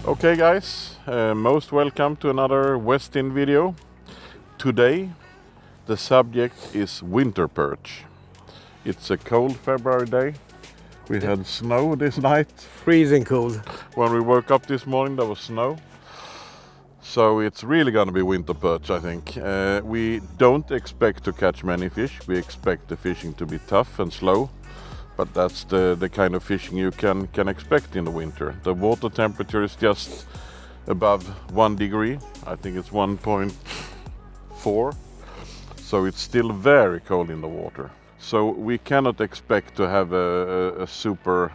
Okay guys, most welcome to another Westin video. Today the subject is winter perch. It's a cold February day. We had snow this night. Freezing cold. When we woke up this morning there was snow. So it's really gonna be winter perch, I think. We don't expect to catch many fish. We expect the fishing to be tough and slow. But that's the kind of fishing you can expect in the winter. The water temperature is just above 1 degree. I think it's 1.4. So it's still very cold in the water. So we cannot expect to have a super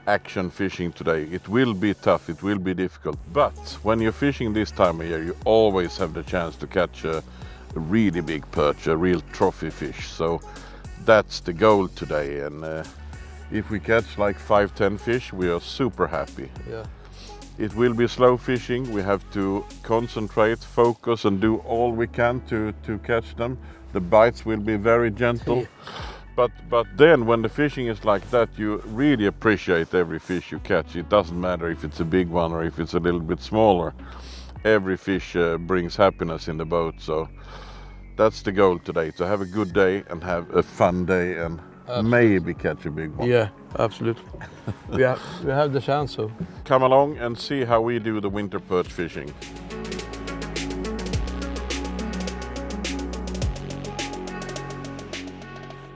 action fishing today. It will be tough, it will be difficult. But when you're fishing this time of year, you always have the chance to catch a really big perch, a real trophy fish. So that's the goal today, and if we catch like 5-10 fish, we are super happy. Yeah. It will be slow fishing. We have to concentrate, focus, and do all we can to catch them. The bites will be very gentle. But then when the fishing is like that, you really appreciate every fish you catch. It doesn't matter if it's a big one or if it's a little bit smaller. Every fish brings happiness in the boat. So that's the goal today, to have a good day and have a fun day and maybe catch a big one. Yeah, absolutely. we have the chance. So Come along and see how we do the winter perch fishing.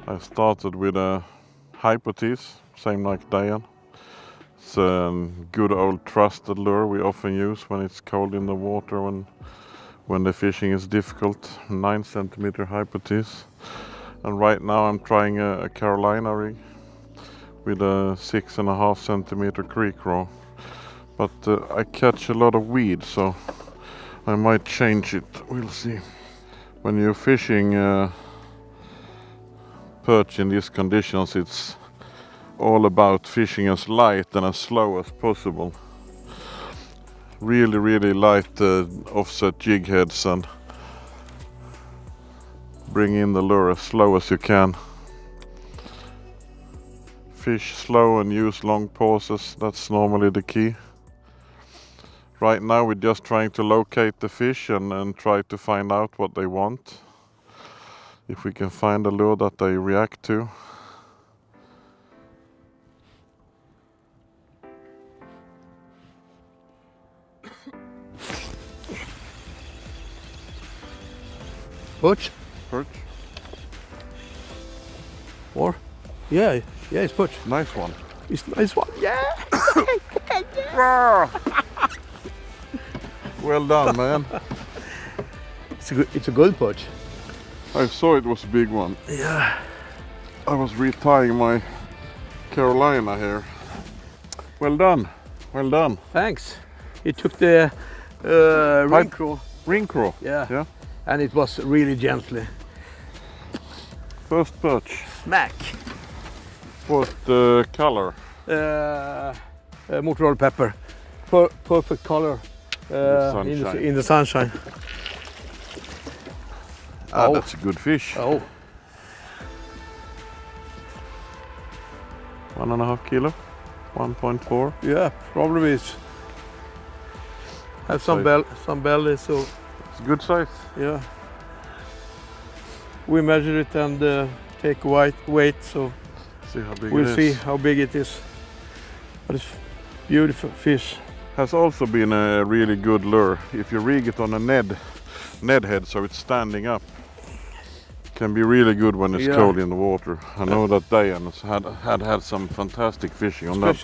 I started with a hypothese, same like Diane. It's a good old trusted lure we often use when it's cold in the water, when the fishing is difficult. 9 centimeter hypothese. And right now I'm trying a Carolina rig with a 6.5 centimeter creek row. But I catch a lot of weed, so I might change it. We'll see. When you're fishing perch in these conditions, it's all about fishing as light and as slow as possible. Really light offset jig heads and bring in the lure as slow as you can. Fish slow and use long pauses, that's normally the key. Right now we're just trying to locate the fish and try to find out what they want. If we can find a lure that they react to. perch Perch? or yeah, it's perch. Nice one. It's nice one. Yeah. Well done, man. It's a good perch. I saw it was a big one. Yeah. I was retying my Carolina here. Well done. Well done. Thanks. It took the ring crawl. Ring crawl. Yeah. And it was really gently. First perch. Smack. What color? Motor oil pepper. Perfect color in the sunshine. Oh, that's a good fish. Oh. 1.5 kilo. 1.4. Yeah, probably is. Have some belly, so It's a good size. yeah. We measure it and take weight, so See how big we'll it see is. how big it is. But it's beautiful fish. Has also been a really good lure. If you rig it on a Ned head so it's standing up, can be really good when it's cold in the water. I know that Diane has had some fantastic fishing on that.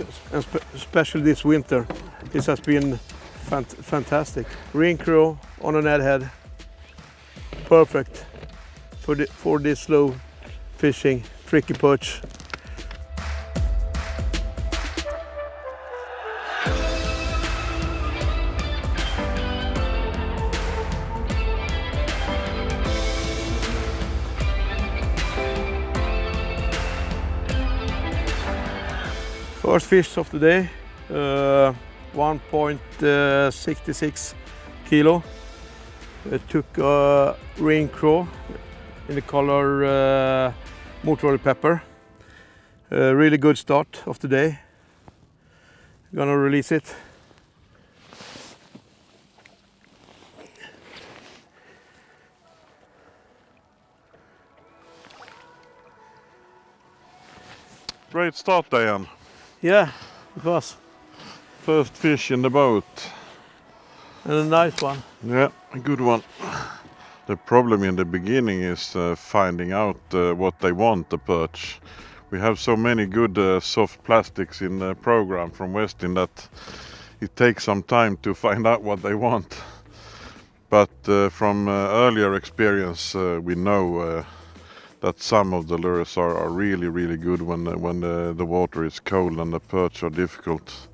Especially this winter. This has been fantastic. Ring crawl on a Ned head. Perfect for this slow fishing, tricky perch. First fish of the day, 1.66 kilo. It took a ring crawl in the color motor oil pepper. Really good start of the day. Gonna release it. Great start, Diane. Yeah, it was. First fish in the boat. And a nice one. Yeah, a good one. The problem in the beginning is finding out what they want, the perch. We have so many good soft plastics in the program from Westin that it takes some time to find out what they want. But from earlier experience, we know that some of the lures are really, really good when the water is cold and the perch are difficult.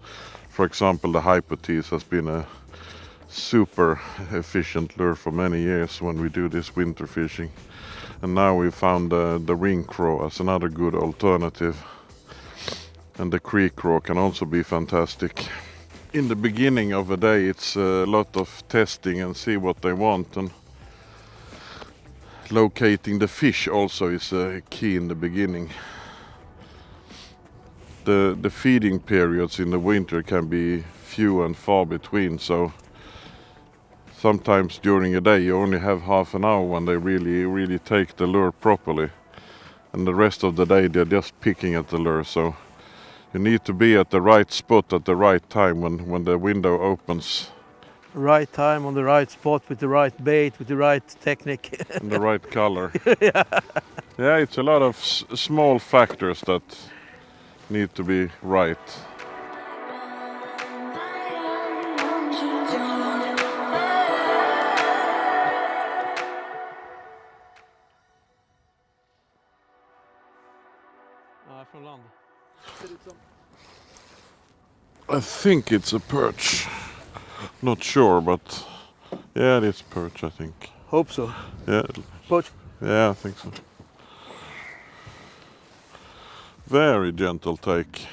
For example, the hypotease has been a super efficient lure for many years when we do this winter fishing. And now we found the ring craw as another good alternative. And the creek craw can also be fantastic. In the beginning of the day it's a lot of testing and see what they want, and locating the fish also is key in the beginning. The feeding periods in the winter can be few and far between, so sometimes during a day you only have half an hour when they really take the lure properly, and the rest of the day they're just picking at the lure. So you need to be at the right spot at the right time when the window opens. Right time on the right spot with the right bait, with the right technique. And the right color. Yeah, it's a lot of small factors that need to be right. Från land. I think it's a perch. Not sure, but yeah, it is perch, I think. Hope so. Yeah. Perch. Yeah, I think so. Very gentle take.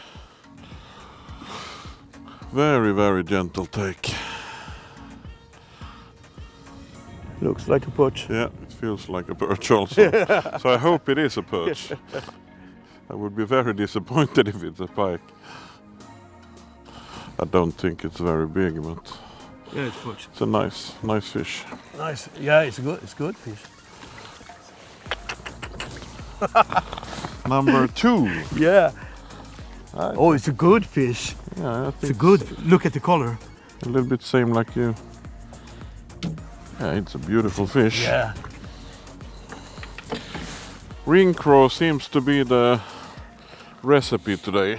Very gentle take. Looks like a perch. Yeah, it feels like a perch also. So I hope it is a perch. I would be very disappointed if it's a pike. I don't think it's very big, but yeah, it's perch. It's a nice fish. Nice. Yeah, it's good fish. Number 2. Yeah. Oh, it's a good fish. Yeah, I think it's a good. Look at the color. A little bit same like you. Yeah, it's a beautiful fish. Yeah. Ring craw seems to be the recipe today.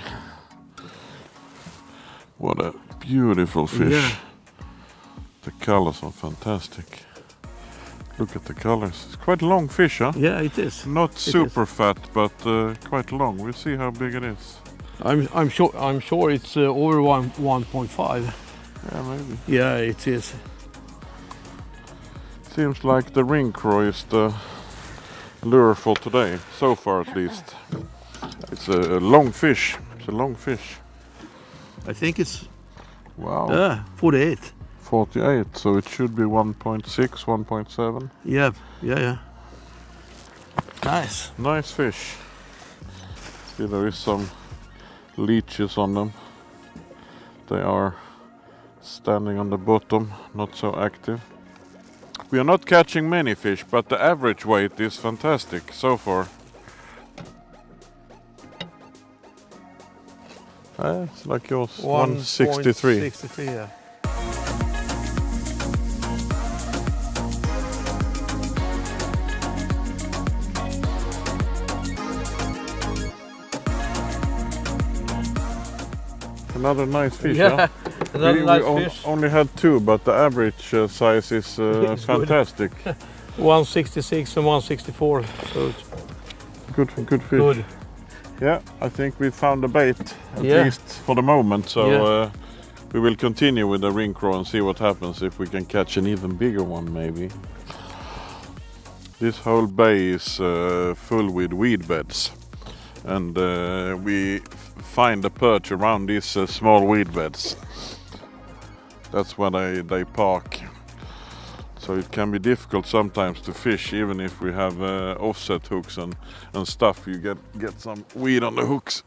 What a beautiful fish. Yeah. The colors are fantastic. Look at the colors. It's quite a long fish, huh? Yeah, it is. Not super fat, but quite long. We'll see how big it is. I'm sure it's over 1.5. Yeah, maybe. Yeah, it is. Seems like the ring craw is the lure for today, so far at least. It's a long fish. It's a long fish. I think it's Wow. 48. 48, so it should be 1.6, 1.7. Yeah. Nice. Nice fish. See, there is some leeches on them. They are standing on the bottom, not so active. We are not catching many fish, but the average weight is fantastic so far. It's like yours, 163. 163, yeah. Another nice fish, Yeah, huh? another nice fish. Only had 2, but the average size is fantastic. 166 and 164, so it's Good fish. good. Yeah, I think we found a bait, at Yeah. least for the moment. So Yeah. we will continue with the ring craw and see what happens, if we can catch an even bigger one maybe. This whole bay is full with weed beds, and we find the perch around these small weed beds. That's where they park. So it can be difficult sometimes to fish, even if we have offset hooks and stuff. You get some weed on the hooks.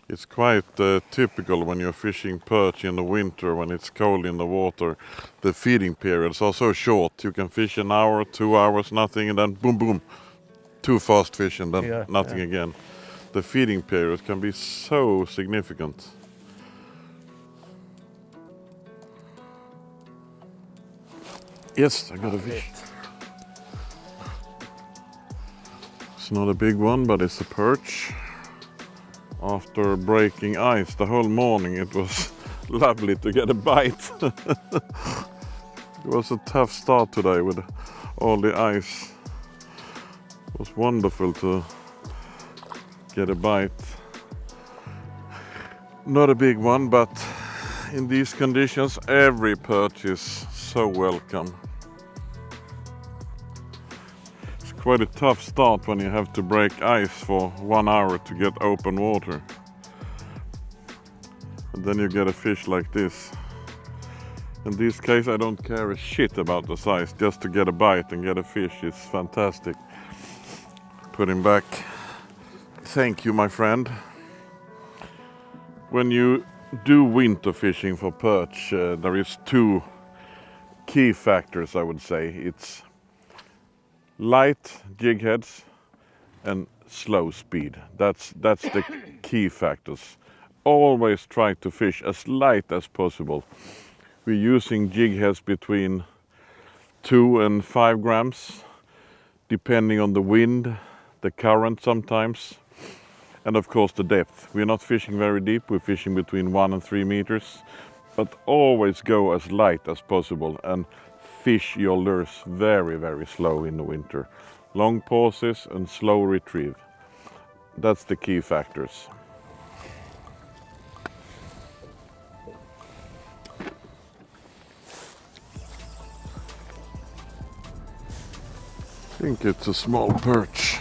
It's quite typical when you're fishing perch in the winter, when it's cold in the water. The feeding periods are so short. You can fish an hour, 2 hours, nothing, and then boom, boom, too fast fishing, then Yeah, nothing yeah. again. The feeding period can be so significant. Yes, I got a fish. It's not a big one, but it's a perch. After breaking ice the whole morning, it was lovely to get a bite. It was a tough start today with all the ice. It was wonderful to get a bite. Not a big one, but in these conditions every perch is so welcome. It's quite a tough start when you have to break ice for 1 hour to get open water. And then you get a fish like this. In this case I don't care a shit about the size, just to get a bite and get a fish is fantastic. Put him back. Thank you, my friend. When you do winter fishing for perch, there is two key factors, I would say. It's light jig heads and slow speed. That's the key factors. Always try to fish as light as possible. We're using jig heads between 2 and 5 grams, depending on the wind, the current sometimes, and of course the depth. We're not fishing very deep, we're fishing between 1 and 3 meters, but always go as light as possible and fish your lures very, very slow in the winter. Long pauses and slow retrieve. That's the key factors. I think it's a small perch.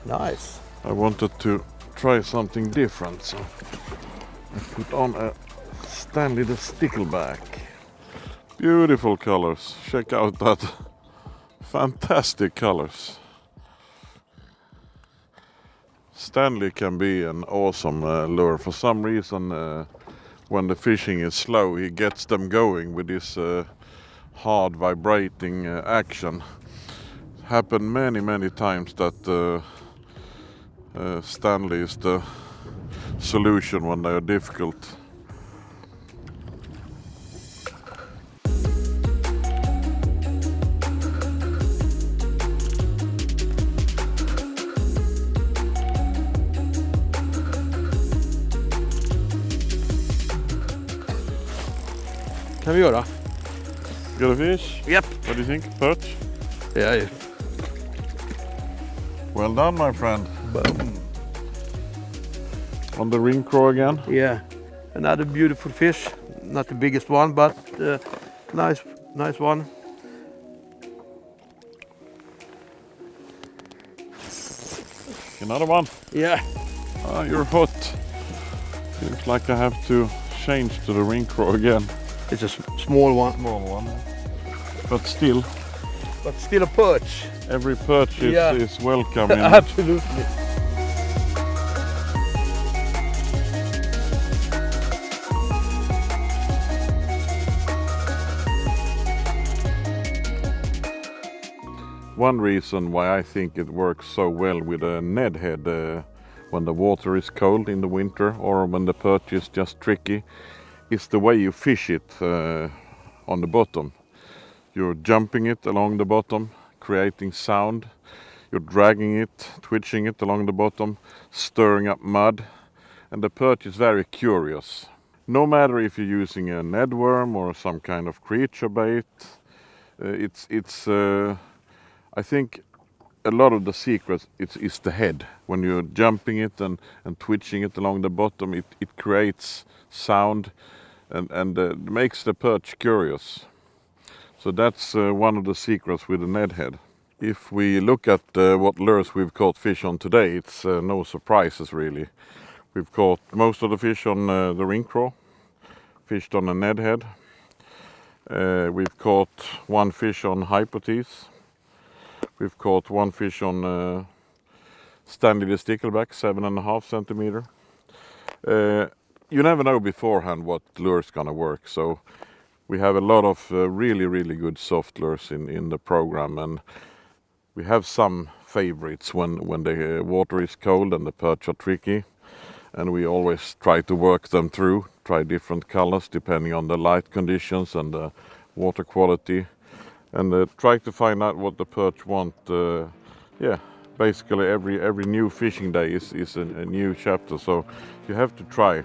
Nice. I wanted to try something different, so I put on a Stanley the stickleback. Beautiful colors. Check out that. Fantastic colors. Stanley can be an awesome lure. For some reason, when the fishing is slow, he gets them going with this hard vibrating action. Happened many times that Stanley is the solution when they are difficult. Kan vi göra? Got a fish? Yep. What do you think? Perch? Yeah. Well done, my friend. Boom. On the ring craw again. Yeah. Another beautiful fish. Not the biggest one, but nice one. Another one. Yeah. Ah, you're hot. Seems like I have to change to the ring craw again. It's a small one. Small one. But still, a perch. every perch is welcome. In Absolutely. One reason why I think it works so well with a Ned head when the water is cold in the winter or when the perch is just tricky is the way you fish it on the bottom. You're jumping it along the bottom, creating sound. You're dragging it, twitching it along the bottom, stirring up mud, and the perch is very curious. No matter if you're using a Ned worm or some kind of creature bait, I think a lot of the secret is the head. When you're jumping it and twitching it along the bottom, it creates sound and makes the perch curious. So that's one of the secrets with the Ned head. If we look at what lures we've caught fish on today, it's no surprises really. We've caught most of the fish on the ring craw, fished on a Ned head. We've caught one fish on hypothese. We've caught one fish on Stanley the stickleback, 7.5 centimeter. You never know beforehand what lure is gonna work, so we have a lot of really good soft lures in the program, and We have some favorites when the water is cold and the perch are tricky, and we always try to work them through, try different colors depending on the light conditions and the water quality, and try to find out what the perch want. Yeah, basically every new fishing day is a new chapter, so you have to try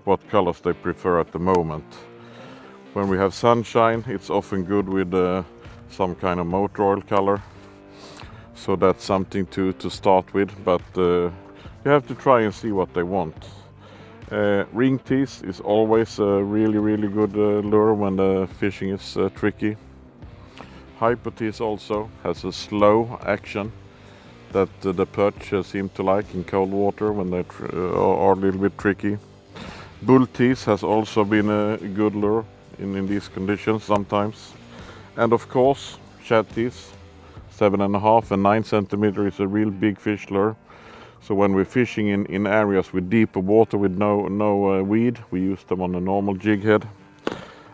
what colors they prefer at the moment. When we have sunshine, it's often good with some kind of motor oil color, so that's something to start with, but you have to try and see what they want. Ring tease is always a really good lure when the fishing is tricky. Hyper tease also has a slow action that the perch seem to like in cold water when they are a little bit tricky. Bull tease has also been a good lure in these conditions sometimes. And of course, shad tease, 7.5 and 9 centimeter is a real big fish lure. So when we're fishing in areas with deeper water with no weed, we use them on a normal jig head.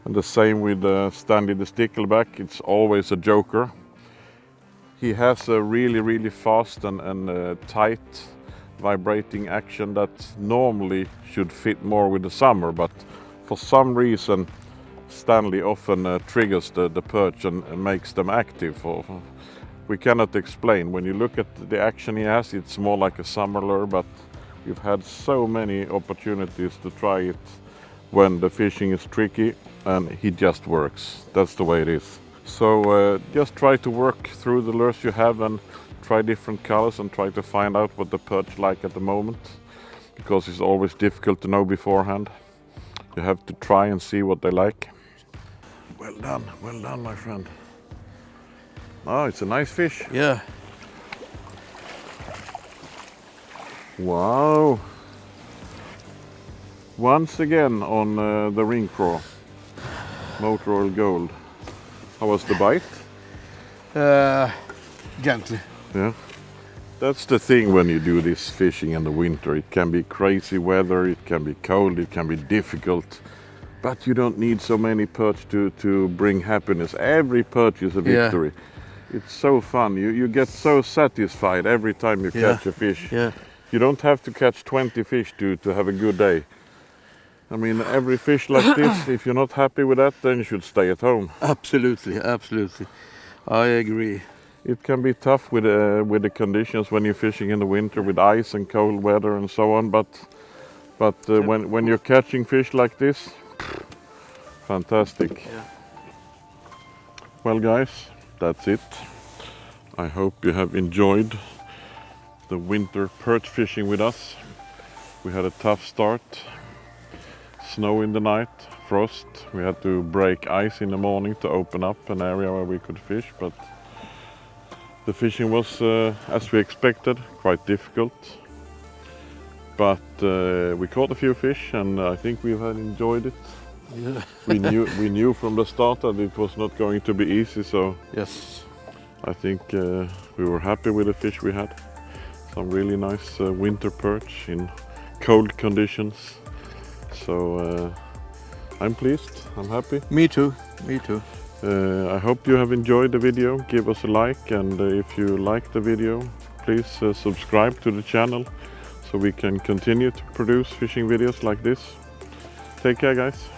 And the same with Stanley the stickleback, it's always a joker. He has a really fast and tight vibrating action that normally should fit more with the summer, but for some reason Stanley often triggers the perch and makes them active. We cannot explain. When you look at the action he has, it's more like a summer lure, but we've had so many opportunities to try it when the fishing is tricky, and he just works. That's the way it is. So just try to work through the lures you have and try different colors and try to find out what the perch like at the moment, because it's always difficult to know beforehand. You have to try and see what they like. Well done, my friend. Oh, it's a nice fish. Yeah. Wow. Once again on the ring craw. Motor oil gold. How was the bite? Gently. Yeah. That's the thing when you do this fishing in the winter. It can be crazy weather, it can be cold, it can be difficult. But you don't need so many perch to bring happiness. Every perch is a victory. Yeah. It's so fun. You get so satisfied every time you catch a fish. Yeah. You don't have to catch 20 fish to have a good day. I mean, every fish like this, if you're not happy with that, then you should stay at home. Absolutely. I agree. It can be tough with the conditions when you're fishing in the winter with ice and cold weather and so on. But when you're catching fish like this, fantastic. Yeah. Well, guys, that's it. I hope you have enjoyed the winter perch fishing with us. We had a tough start. Snow in the night, frost. We had to break ice in the morning to open up an area where we could fish, but the fishing was, as we expected, quite difficult. But we caught a few fish, and I think we have enjoyed it. Yeah. we knew from the start that it was not going to be easy, so yes, I think we were happy with the fish we had. Some really nice winter perch in cold conditions. So I'm pleased, I'm happy. Me too. I hope you have enjoyed the video. Give us a like, and if you like the video, please subscribe to the channel so we can continue to produce fishing videos like this. Take care, guys.